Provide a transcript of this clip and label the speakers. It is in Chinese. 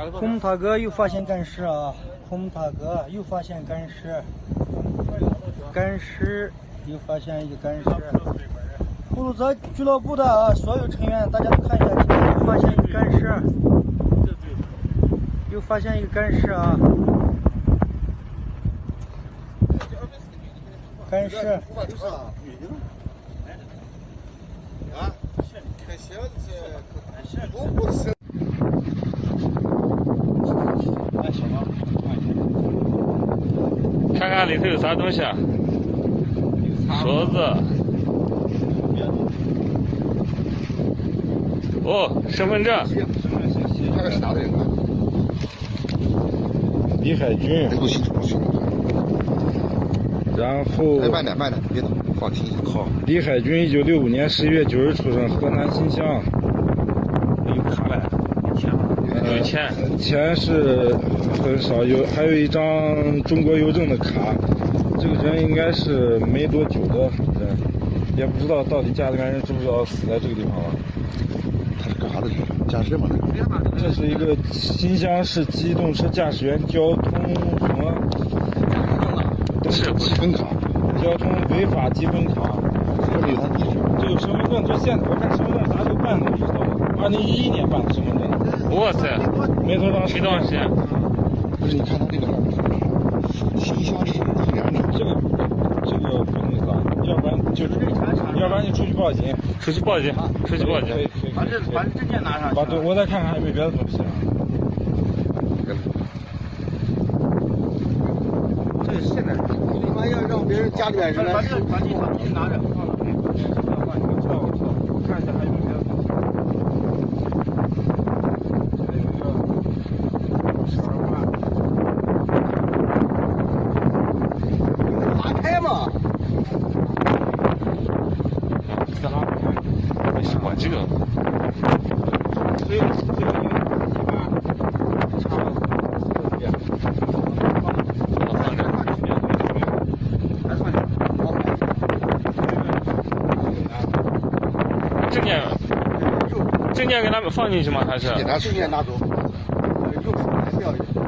Speaker 1: 空塔哥又发现干尸啊！空塔哥又发现干尸，又发现一个干尸。呼噜泽俱乐部的所有成员，大家都看一下，今天又发现一个干尸，又发现一个干尸啊！干尸。啊？
Speaker 2: 看看里头有啥东西啊？勺子。哦，身份证。
Speaker 3: 他是啥的人啊？
Speaker 4: 李海军。
Speaker 3: 不清楚。
Speaker 4: 然后。
Speaker 3: 哎，慢点，别动，放轻一点。
Speaker 4: 好，李海军，1965年11月9日出生，河南新乡。
Speaker 2: 有卡嘞？有钱？
Speaker 4: 钱是很少，还有一张中国邮政的卡。这个人应该是没多久的人，也不知道到底家里面人知不知道死在这个地方了。
Speaker 3: 他是干啥的？驾驶吗？
Speaker 4: 这是一个新乡市机动车驾驶员交通什么？
Speaker 3: 是积分卡。
Speaker 4: 交通违法积分卡。
Speaker 3: 这里有他地址。
Speaker 4: 这个身份证，这现在我看身份证啥时候办的不知道。2011年办的身份证。
Speaker 2: 哇塞！
Speaker 4: 没多长时
Speaker 2: 间。
Speaker 3: 不是，你看他这个新乡市2年。
Speaker 4: 这个不那个，要不然就出去报警。
Speaker 2: 出去报警。
Speaker 1: 把证件拿上。
Speaker 4: 我再看看还有没有别的东西啊。
Speaker 1: 这是现在。
Speaker 3: 你妈要让别人家里边人来。
Speaker 1: 把这东西拿着。
Speaker 4: 我看一下还有没有别的东西。这里有一个12万。
Speaker 3: 拉开嘛。
Speaker 4: 再拉不开。
Speaker 2: 没事，管这个。
Speaker 4: 这个一个1万，差了4遍。
Speaker 2: 证件给他们放进去吗？还是？
Speaker 3: 给他证件拿走，右手还是要有。